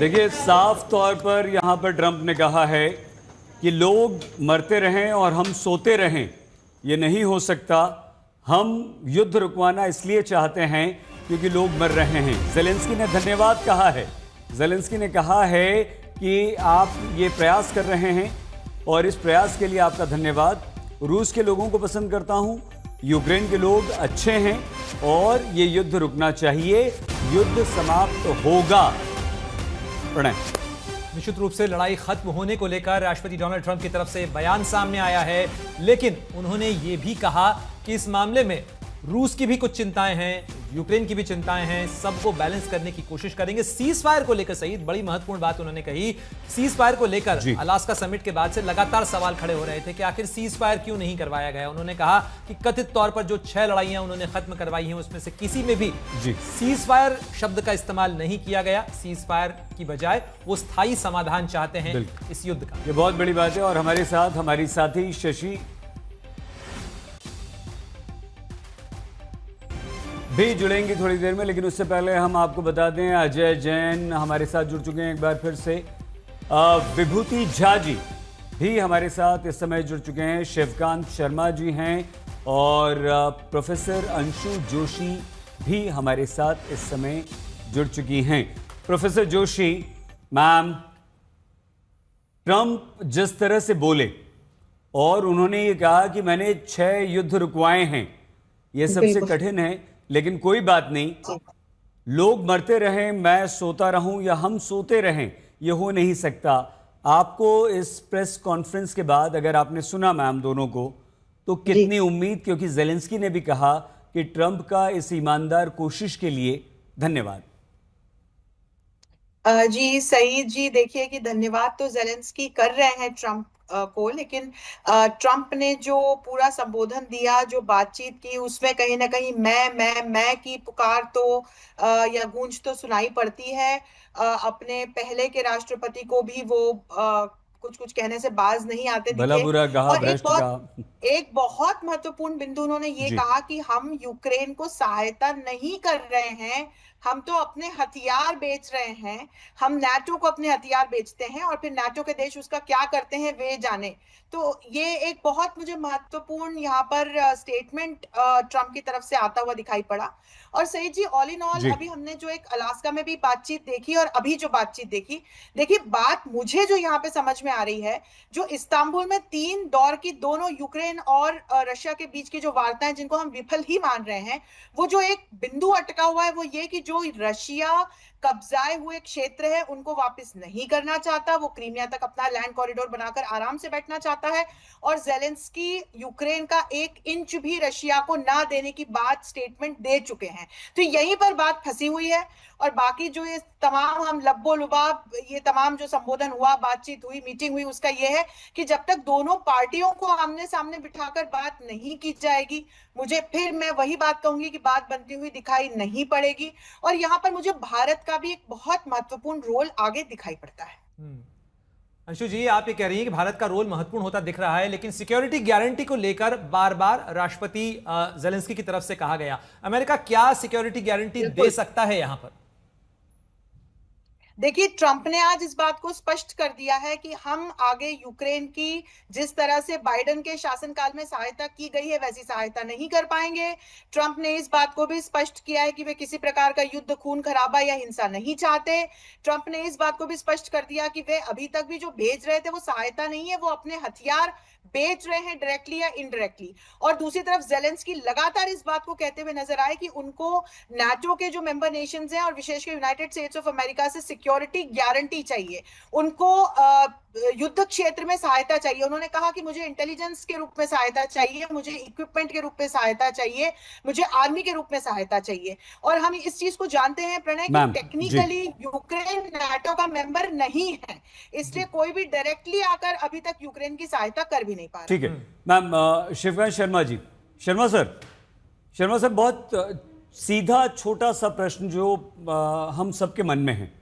देखिए, साफ तौर पर यहाँ पर ट्रंप ने कहा है कि लोग मरते रहें और हम सोते रहें, ये नहीं हो सकता। हम युद्ध रुकवाना इसलिए चाहते हैं क्योंकि लोग मर रहे हैं। ज़ेलेंस्की ने धन्यवाद कहा है। ज़ेलेंस्की ने कहा है कि आप ये प्रयास कर रहे हैं और इस प्रयास के लिए आपका धन्यवाद। रूस के लोगों को पसंद करता हूं, यूक्रेन के लोग अच्छे हैं और ये युद्ध रुकना चाहिए, युद्ध समाप्त होगा। प्रणय, निश्चित रूप से लड़ाई खत्म होने को लेकर राष्ट्रपति डोनाल्ड ट्रंप की तरफ से बयान सामने आया है, लेकिन उन्होंने ये भी कहा कि इस मामले में रूस की भी कुछ चिंताएं हैं, यूक्रेन की भी चिंताएं हैं, सबको बैलेंस करने की कोशिश करेंगे। सीज फायर को लेकर सहित बड़ी महत्वपूर्ण बात उन्होंने कही। सीज फायर को लेकर अलास्का समिट के बाद से लगातार सवाल खड़े हो रहे थे कि आखिर सीज फायर क्यों नहीं करवाया गया। उन्होंने कहा कि कथित तौर पर जो 6 लड़ाइयां उन्होंने खत्म करवाई हैं उसमें से किसी में भी सीज फायर शब्द का इस्तेमाल नहीं किया गया। सीज फायर की बजाय वो स्थायी समाधान चाहते हैं इस युद्ध का। ये बहुत बड़ी बात है। और हमारे साथ हमारी साथी शशि भी जुड़ेंगी थोड़ी देर में, लेकिन उससे पहले हम आपको बता दें अजय जैन हमारे साथ जुड़ चुके हैं एक बार फिर से। विभूति झा जी भी हमारे साथ इस समय जुड़ चुके हैं। शिवकांत शर्मा जी हैं और प्रोफेसर अंशु जोशी भी हमारे साथ इस समय जुड़ चुकी हैं। प्रोफेसर जोशी मैम, ट्रंप जिस तरह से बोले और उन्होंने ये कहा कि मैंने 6 युद्ध रुकवाए हैं, ये सबसे कठिन है, लेकिन कोई बात नहीं, लोग मरते रहें मैं सोता रहूं या हम सोते रहें, ये हो नहीं सकता। आपको इस प्रेस कॉन्फ्रेंस के बाद अगर आपने सुना मैम दोनों को, तो कितनी उम्मीद, क्योंकि ज़ेलेंस्की ने भी कहा कि ट्रंप का इस ईमानदार कोशिश के लिए धन्यवाद। जी सईद जी, देखिए कि धन्यवाद तो ज़ेलेंस्की कर रहे हैं ट्रंप को, लेकिन ट्रंप ने जो पूरा संबोधन दिया, जो बातचीत की, उसमें कहीं ना कहीं मैं की पुकार तो या गूंज तो सुनाई पड़ती है। अपने पहले के राष्ट्रपति को भी वो कुछ कुछ कहने से बाज नहीं आते भला दिखे। बुरा कहा, और भ्रष्ट कहा। एक बहुत महत्वपूर्ण बिंदु उन्होंने ये कहा कि हम यूक्रेन को सहायता नहीं कर रहे हैं, हम तो अपने हथियार बेच रहे हैं। हम नाटो को अपने हथियार बेचते हैं और फिर नाटो के देश उसका क्या करते हैं वे जाने। तो ये एक बहुत मुझे महत्वपूर्ण यहाँ पर स्टेटमेंट ट्रंप की तरफ से आता हुआ दिखाई पड़ा। और सईद जी, ऑल इन ऑल अभी हमने जो एक अलास्का में भी बातचीत देखी और अभी जो बातचीत देखी, देखिए बात मुझे जो यहाँ पे समझ में आ रही है, जो इस्तांबुल में 3 दौर की दोनों यूक्रेन और रशिया के बीच की जो वार्ताएं, जिनको हम विफल ही मान रहे हैं, वो जो एक बिंदु अटका हुआ है वो ये कि जो रशिया कब्जाए हुए क्षेत्र है उनको वापस नहीं करना चाहता, वो क्रीमिया तक अपना लैंड कॉरिडोर बनाकर आराम से बैठना चाहता है। और ज़ेलेंस्की यूक्रेन का 1 इंच भी रशिया को ना देने की बात स्टेटमेंट दे चुके हैं। तो यहीं पर बात फंसी हुई है। और बाकी जो ये तमाम हम लब्बो लुबाब, ये तमाम जो संबोधन हुआ, बातचीत हुई, मीटिंग हुई, उसका ये है कि जब तक दोनों पार्टियों को आमने सामने बिठाकर बात नहीं की जाएगी, मैं वही बात कहूंगी कि बात बनती हुई दिखाई नहीं पड़ेगी। और यहाँ पर मुझे भारत का भी एक बहुत महत्वपूर्ण रोल आगे दिखाई पड़ता है। अंशु जी, आप ये कह रही हैं कि भारत का रोल महत्वपूर्ण होता दिख रहा है, लेकिन सिक्योरिटी गारंटी को लेकर बार बार राष्ट्रपति ज़ेलेंस्की की तरफ से कहा गया, अमेरिका क्या सिक्योरिटी गारंटी दे सकता है यहां पर? देखिए, ट्रंप ने आज इस बात को स्पष्ट कर दिया है कि हम आगे यूक्रेन की जिस तरह से बाइडेन के शासनकाल में सहायता की गई है वैसी सहायता नहीं कर पाएंगे। ट्रंप ने इस बात को भी स्पष्ट किया है कि वे किसी प्रकार का युद्ध, खून खराबा या हिंसा नहीं चाहते। ट्रंप ने इस बात को भी स्पष्ट कर दिया कि वे अभी तक भी जो भेज रहे थे वो सहायता नहीं है, वो अपने हथियार बेच रहे हैं, डायरेक्टली या इनडायरेक्टली। और दूसरी तरफ ज़ेलेंस्की लगातार इस बात को कहते हुए नजर आए कि उनको नाटो के जो मेंबर नेशंस हैं और विशेषकर यूनाइटेड स्टेट्स ऑफ अमेरिका से सिक्योरिटी गारंटी चाहिए, उनको युद्ध क्षेत्र में सहायता चाहिए। उन्होंने कहा कि मुझे इंटेलिजेंस के रूप में सहायता चाहिए, मुझे इक्विपमेंट के रूप में सहायता चाहिए, मुझे आर्मी के रूप में सहायता चाहिए। और हम इस चीज को जानते हैं प्रणय कि टेक्निकली यूक्रेन नाटो का मेंबर नहीं है, इसलिए कोई भी डायरेक्टली आकर अभी तक यूक्रेन की सहायता कर भी नहीं पा रहा। ठीक है मैम। शिवकांत शर्मा जी, शर्मा सर, बहुत सीधा छोटा सा प्रश्न जो हम सबके मन में है,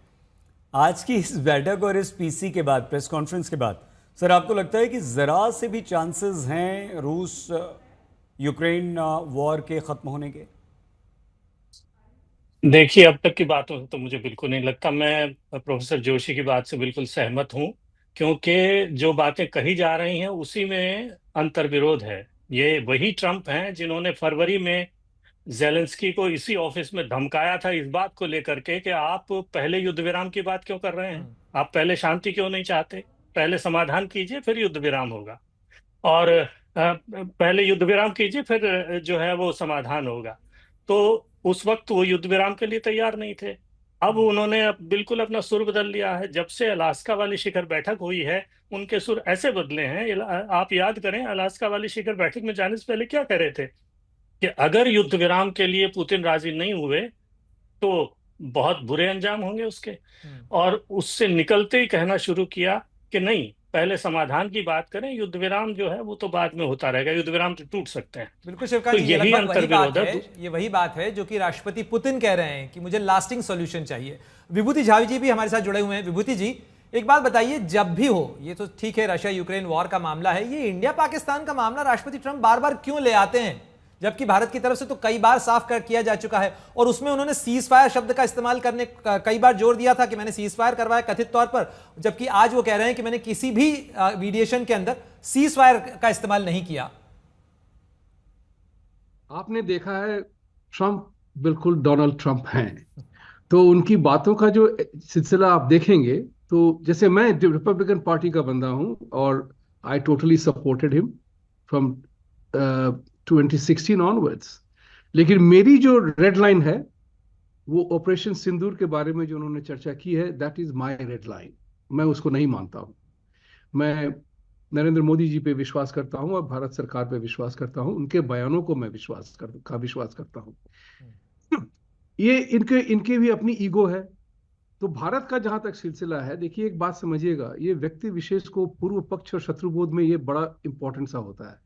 आज की इस बैठक और इस पीसी के बाद, प्रेस कॉन्फ्रेंस के बाद, सर आपको लगता है कि जरा से भी चांसेस हैं रूस यूक्रेन वॉर के खत्म होने के? देखिए, अब तक की बातों से तो मुझे बिल्कुल नहीं लगता। मैं प्रोफेसर जोशी की बात से बिल्कुल सहमत हूं, क्योंकि जो बातें कही जा रही हैं उसी में अंतर्विरोध है। ये वही ट्रंप हैं जिन्होंने फरवरी में जेलेंस्की को इसी ऑफिस में धमकाया था इस बात को लेकर के कि आप पहले युद्ध विराम की बात क्यों कर रहे हैं, आप पहले शांति क्यों नहीं चाहते, पहले समाधान कीजिए फिर युद्ध विराम होगा। और पहले युद्ध विराम कीजिए फिर जो है वो समाधान होगा। तो उस वक्त वो युद्ध विराम के लिए तैयार नहीं थे। अब उन्होंने बिल्कुल अपना सुर बदल लिया है। जब से अलास्का वाली शिखर बैठक हुई है उनके सुर ऐसे बदले हैं। आप याद करें, अलास्का वाली शिखर बैठक में जाने से पहले क्या कह रहे थे कि अगर युद्ध विराम के लिए पुतिन राजी नहीं हुए तो बहुत बुरे अंजाम होंगे उसके। और उससे निकलते ही कहना शुरू किया कि नहीं, पहले समाधान की बात करें, युद्ध विराम जो है वो तो बाद में होता रहेगा, युद्ध विराम तो टूट सकते हैं। बिल्कुल शिवकांत तो जी, ये यही लगभग वही बात अंतर्विरोध है, ये वही बात है जो कि राष्ट्रपति पुतिन कह रहे हैं कि मुझे लास्टिंग सॉल्यूशन चाहिए। विभूति झा जी भी हमारे साथ जुड़े हुए हैं। विभूति जी, एक बात बताइए, जब भी हो, ये तो ठीक है रशिया यूक्रेन वॉर का मामला है, ये इंडिया पाकिस्तान का मामला राष्ट्रपति ट्रंप बार बार क्यों ले आते हैं, जबकि भारत की तरफ से तो कई बार साफ किया जा चुका है। और उसमें उन्होंने सीज फायर शब्द का इस्तेमाल करने कई बार जोर दिया था कि मैंने सीज फायर करवाया कथित तौर पर, जबकि आज वो कह रहे हैं कि मैंने किसी भी मीडिएशन के अंदर सीज फायर का इस्तेमाल नहीं किया। आपने देखा है ट्रंप बिल्कुल डोनाल्ड ट्रंप हैं, तो उनकी बातों का जो सिलसिला आप देखेंगे तो जैसे मैं रिपब्लिकन पार्टी का बंदा हूं और I totally supported him from 2016 onwards, लेकिन मेरी जो रेड लाइन है वो ऑपरेशन सिंदूर के बारे में जो उन्होंने चर्चा की है, that is my red line. मैं उसको नहीं मानता हूं। मैं नरेंद्र मोदी जी पे विश्वास करता हूं और भारत सरकार पे विश्वास करता हूं, उनके बयानों को मैं विश्वास करता हूं। ये इनके भी अपनी ईगो है। तो भारत का जहां तक सिलसिला है, देखिए एक बात समझिएगा, ये व्यक्ति विशेष को पूर्व पक्ष और शत्रुबोध में ये बड़ा इंपॉर्टेंट सा होता है।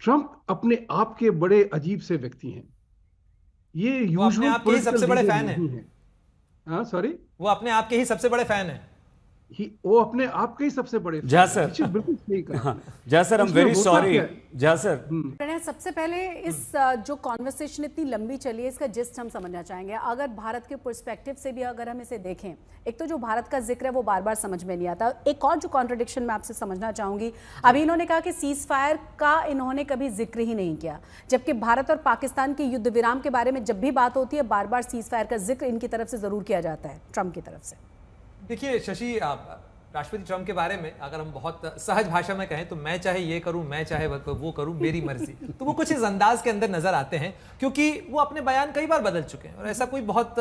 ट्रंप अपने आप के बड़े अजीब से व्यक्ति हैं। ये अपने आप के ही सबसे बड़े फैन है। हाँ, सॉरी, वो अपने आप के ही सबसे बड़े फैन है। वो अपने आप के ही सबसे बड़े जा सर, बिल्कुल सही कहा। जा sir, I am very sorry. जा सर, सबसे पहले इस जो कॉन्वर्सेशन इतनी लंबी चली है, इसका जिस्ट हम समझना चाहेंगे। अगर भारत के पर्सपेक्टिव से भी अगर हम इसे देखें, एक तो जो भारत का जिक्र है वो बार बार समझ में नहीं आता। एक और जो कॉन्ट्रडिक्शन मैं आपसे समझना चाहूंगी, अभी इन्होंने कहा कि सीज फायर का इन्होंने कभी जिक्र ही नहीं किया, जबकि भारत और पाकिस्तान के युद्ध विराम के बारे में जब भी बात होती है बार बार सीज फायर का जिक्र इनकी तरफ से जरूर किया जाता है, ट्रंप की तरफ से। देखिए शशि, राष्ट्रपति ट्रंप के बारे में अगर हम बहुत सहज भाषा में कहें तो मैं चाहे ये करूं, मैं चाहे वो करूं, मेरी मर्जी, तो वो कुछ इस अंदाज के अंदर नजर आते हैं, क्योंकि वो अपने बयान कई बार बदल चुके हैं और ऐसा कोई बहुत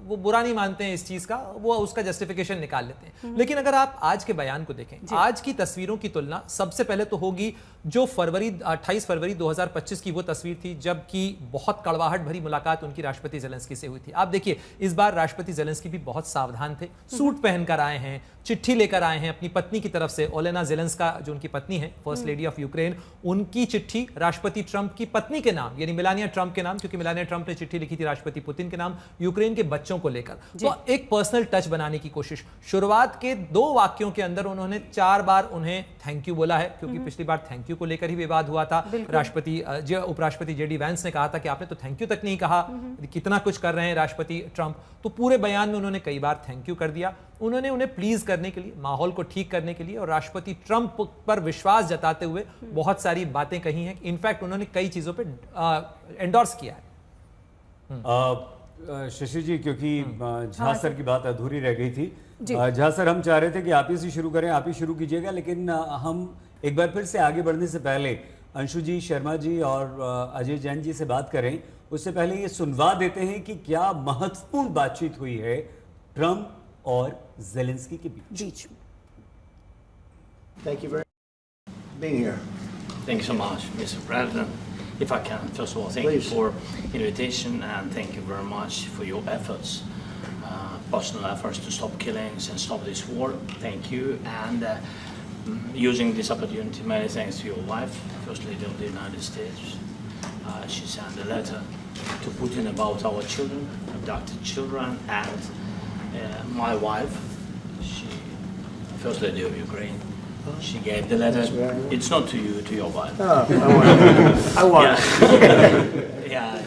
वो बुरा नहीं मानते हैं इस चीज का, वो उसका जस्टिफिकेशन निकाल लेते हैं। लेकिन अगर आप आज के बयान को देखें, आज की तस्वीरों की तुलना सबसे पहले तो होगी जो 28 फरवरी 2025 की वो तस्वीर थी जबकि बहुत कड़वाहट भरी मुलाकात उनकी राष्ट्रपति जेलेंस्की से हुई थी। आप देखिए इस बार राष्ट्रपति जेलेंस्की भी बहुत सावधान थे, सूट पहनकर आए हैं, चिट्ठी लेकर आए हैं अपनी पत्नी की तरफ से। ओलेना जेलेंस्का जो उनकी पत्नी है, फर्स्ट लेडी ऑफ यूक्रेन, उनकी चिट्ठी राष्ट्रपति ट्रंप की पत्नी के नाम, यानी मेलानिया ट्रंप के नाम, क्योंकि मेलानिया ट्रंप ने चिट्ठी लिखी थी राष्ट्रपति पुतिन के नाम यूक्रेन के बच्चों को लेकर। तो एक पर्सनल टच बनाने की कोशिश। शुरुआत के 2 वाक्यों के अंदर उन्होंने 4 बार उन्हें थैंक यू बोला है, क्योंकि पिछली बार थैंक यू को लेकर ही विवाद हुआ था। उपराष्ट्रपति जेडी वैंस ने कहा था कि आपने तो थैंक यू तक नहीं कहा, कितना कुछ कर रहे हैं राष्ट्रपति ट्रंप। तो पूरे बयान में उन्होंने कई बार थैंक यू कर दिया। उन्होंने उन्हें प्लीज करने के लिए, माहौल को ठीक करने के लिए और राष्ट्रपति ट्रंप पर विश्वास जताते हुए बहुत सारी बातें कही हैं। इनफैक्ट उन्होंने कई चीजों पे एंडोर्स किया है। शशि जी, क्योंकि झा सर की बात अधूरी रह गई थी, झा सर हम चाह रहे थे कि आप ही से शुरू करें, आप ही शुरू कीजिएगा, लेकिन हम एक बार फिर से आगे बढ़ने से पहले अंशु जी, शर्मा जी और अजय जैन जी से बात करें, उससे पहले ये सुनवा देते हैं कि क्या महत्वपूर्ण बातचीत हुई है ट्रंप और जेलेंस्की के बीच। Thank you very much for being here. Thank you so much, Mr. President. If I can, first of all, thank Please. you for invitation and thank you very much for your efforts, personal efforts to stop killings and stop this war. Thank you. And using this opportunity, many thanks to your wife, First Lady of the United States. She sent a letter to Putin about our children, abducted children, and my wife, First Lady of Ukraine. She gave the letter. It's not to you, to your wife. I want it. Yeah.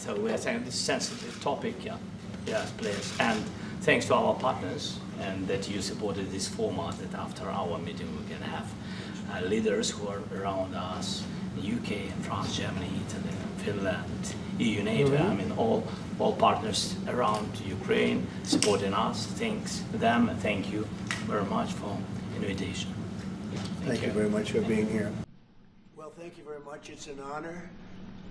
So we are saying this sensitive topic, yes, please. And thanks to our partners and that you supported this format that after our meeting we can have leaders who are around us, UK and France, Germany, Italy, Finland, EU, NATO, I mean all partners around Ukraine supporting us. Thanks to them and thank you very much for invitation. Thank you very much for being here. Well, thank you very much. It's an honor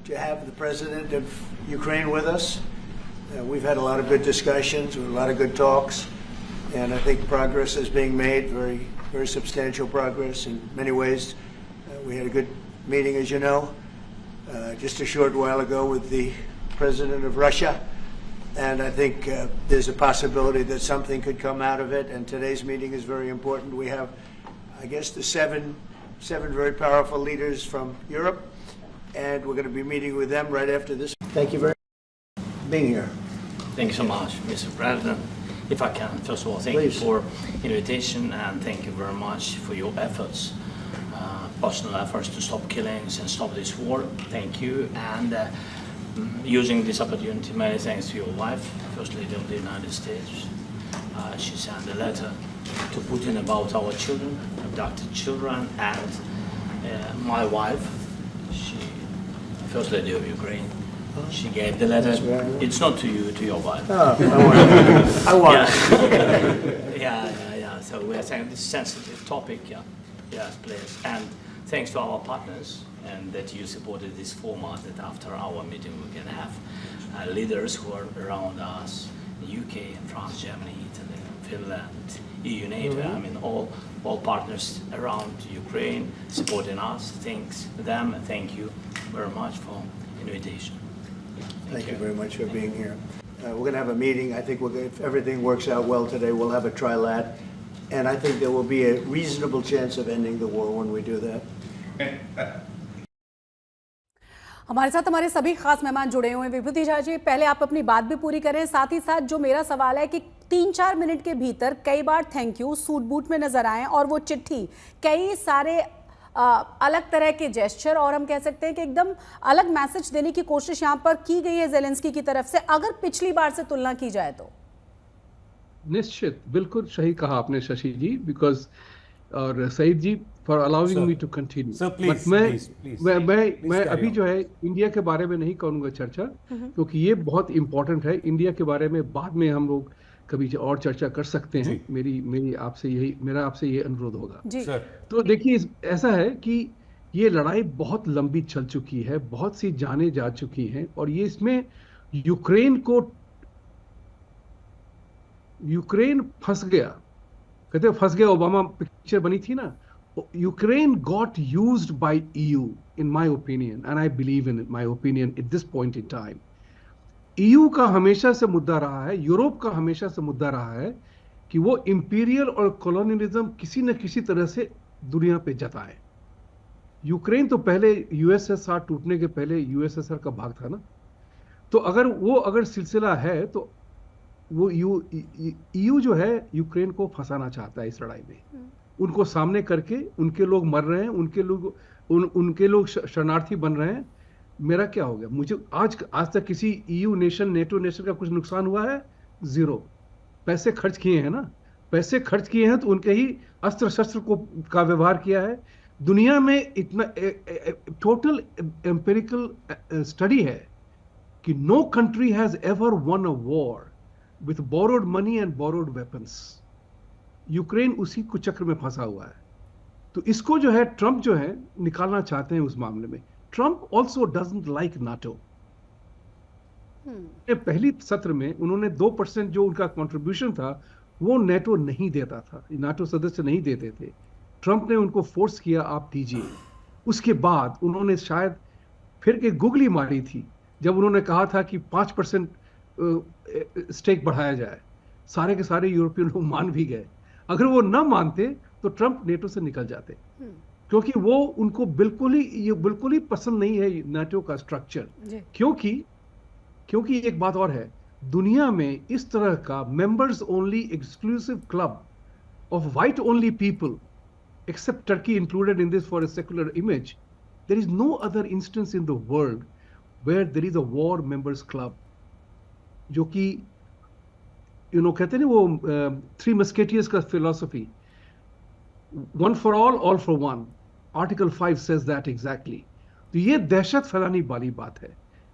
to have the President of Ukraine with us. We've had a lot of good discussions, a lot of good talks, and I think progress is being made, very, very substantial progress in many ways. We had a good meeting, as you know, just a short while ago with the President of Russia, and I think there's a possibility that something could come out of it, and today's meeting is very important. We have, I guess, the seven very powerful leaders from Europe, and we're going to be meeting with them right after this. Thank you very much for being here. Thank you so much, Mr. President. If I can, first of all, thank you for invitation and thank you very much for your efforts, personal efforts to stop killings and stop this war. Thank you. And using this opportunity, many thanks to your wife, First Lady of the United States. She sent a letter to Putin about our children, abducted children, and my wife, First Lady of Ukraine, she gave the letter. It's not to you, to your wife. Oh, I want it. Yeah. So we are saying this sensitive topic, yes, please. And thanks to our partners and that you supported this format that after our meeting we can have leaders who are around us, UK and France, Germany, Italy, Finland, EU, NATO, I mean all partners around Ukraine supporting us. Thanks to them and thank you very much for invitation. Thank you very much for being here. We're going to have a meeting. I think if everything works out well today, we'll have a trilat. And I think there will be a reasonable chance of ending the war when we do that. हमारे साथ हमारे सभी खास मेहमान जुड़े हुए हैं। विभूति झा जी, पहले आप अपनी बात भी पूरी करें, साथ ही साथ जो मेरा सवाल है कि 3-4 मिनट के भीतर कई बार थैंक यू सूट बूट में नजर आए और वो चिट्ठी कई सारे अलग तरह के जेस्चर और हम कह सकते हैं कि एकदम अलग मैसेज देने की कोशिश यहाँ पर की गई है ज़ेलेंस्की की तरफ से, अगर पिछली बार से तुलना की जाए तो। निश्चित, बिल्कुल सही कहा आपने शशि जी, बिकॉज और Saeed ji for allowing me to continue. But मैं अभी जो है इंडिया के बारे में नहीं करूंगा चर्चा, क्योंकि ये बहुत इंपॉर्टेंट है। इंडिया के बारे में बाद में हम लोग कभी और चर्चा कर सकते हैं। मेरा आपसे ये अनुरोध होगा। तो देखिए, ऐसा है कि ये लड़ाई बहुत लंबी चल चुकी है, बहुत सी जानें जा चुकी हैं, और ये इसमें यूक्रेन फंस गया। कहते फंस गया, ओबामा पिक्चर बनी थी ना। Ukraine got used by EU in my opinion, and I believe in my opinion at this point in time. EU का हमेशा से मुद्दा रहा है, यूरोप का हमेशा से मुद्दा रहा है कि वो इंपीरियल और कॉलोनियलिज्म किसी न किसी तरह से दुनिया पे जताए। यूक्रेन तो पहले USSR टूटने के पहले USSR का भाग था ना। तो अगर सिलसिला है तो वो EU जो है यूक्रेन को फंसाना चाहता है इस लड़ाई में। उनको सामने करके उनके लोग मर रहे हैं, उनके लोग शरणार्थी बन रहे हैं। मेरा क्या हो गया? मुझे आज तक किसी EU नेशन, नेटो नेशन का कुछ नुकसान हुआ है? जीरो। पैसे खर्च किए हैं ना, पैसे खर्च किए हैं तो उनके ही अस्त्र शस्त्र का व्यवहार किया है। दुनिया में इतना टोटल एम्पिरिकल स्टडी है कि no country has ever won a war with borrowed money and borrowed weapons। Ukraine उसी को चक्र में फंसा हुआ है। तो इसको जो है ट्रंप जो है निकालना चाहते हैं उस मामले में। Trump also doesn't like NATO. पहली सत्र में उन्होंने 2% जो उनका कंट्रीब्यूशन था वो नेटो नहीं देता था, नाटो सदस्य नहीं देते थे। ट्रंप ने उनको फोर्स किया, आप दीजिए। उसके बाद उन्होंने शायद फिर के गुगली मारी थी जब उन्होंने कहा था कि 5% स्टेक बढ़ाया जाए। सारे के सारे यूरोपियन लोग मान भी गए। अगर वो ना मानते तो ट्रंप नेटो से निकल जाते, क्योंकि वो उनको बिल्कुल ही पसंद नहीं है नेटो का स्ट्रक्चर। क्योंकि एक बात और है, दुनिया में इस तरह का members only exclusive club of white only people, except Turkey included in this for a secular image, there is no other instance in the world where there is a war members club, जो कि कहते हैं ना वो three musketeers का philosophy, one for all for one. Article 5 says that exactly. तो ये दहशत फैलाने वाली बात है,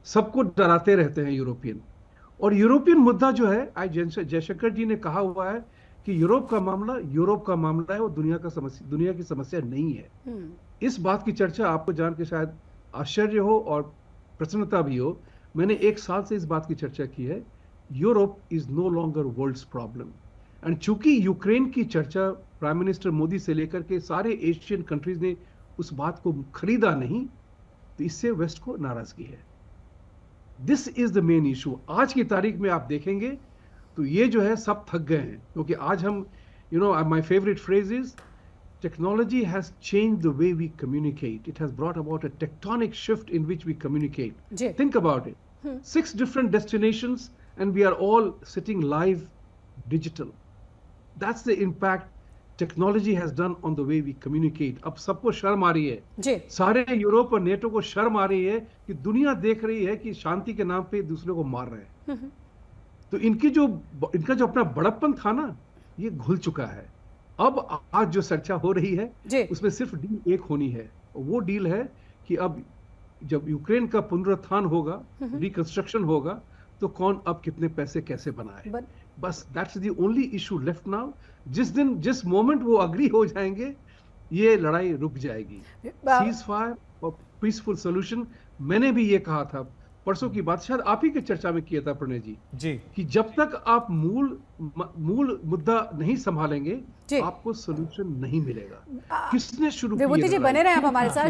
सबको डराते रहते हैं यूरोपियन। और यूरोपियन मुद्दा जो है, आज जयशंकर जी ने कहा हुआ है कि यूरोप का मामला है, वो दुनिया की समस्या नहीं है। इस बात की चर्चा आपको जान के शायद आश्चर्य हो और प्रसन्नता भी हो, मैंने 1 साल से इस बात की चर्चा की है, Europe is no longer world's problem. And चूंकि यूक्रेन की चर्चा प्राइम मिनिस्टर मोदी से लेकर के सारे एशियन कंट्रीज ने उस बात को खरीदा नहीं, तो इससे वेस्ट को नाराजगी है। This is the main issue. आज की तारीख में आप देखेंगे तो ये जो है सब थक गए हैं, क्योंकि आज हम my favourite phrase is technology has changed the way we communicate. It has brought about a tectonic shift in which we communicate. Think about it. 6 different destinations and we are all sitting live digital. That's the impact technology has done on the way we communicate. अब सबको शर्म आ रही है, सारे Europe और NATO को शर्म आ रही है कि दुनिया देख रही है कि शांति के नाम पे दूसरे को मार रहे हैं। तो इनका जो अपना बड़प्पन था ना, ये घुल चुका है। अब आज जो चर्चा हो रही है उसमें सिर्फ डील एक होनी है, वो डील है कि अब जब यूक्रेन का पुनरुत्थान होगा, रिकंस्ट्रक्शन होगा, तो कौन अब कितने पैसे कैसे बनाए। बस that's the only issue left now. जिस मोमेंट वो अग्री हो जाएंगे, ये लड़ाई रुक जाएगी। सीज फायर और पीसफुल सोल्यूशन, मैंने भी ये कहा था परसों की बात, शायद आप ही के चर्चा में किया था प्रणय जी कि जब तक आप मूल मुद्दा नहीं संभालेंगे, आपको सोल्यूशन नहीं मिलेगा। किसने शुरू किया? विभूति जी बने रहे आप हमारे साथ।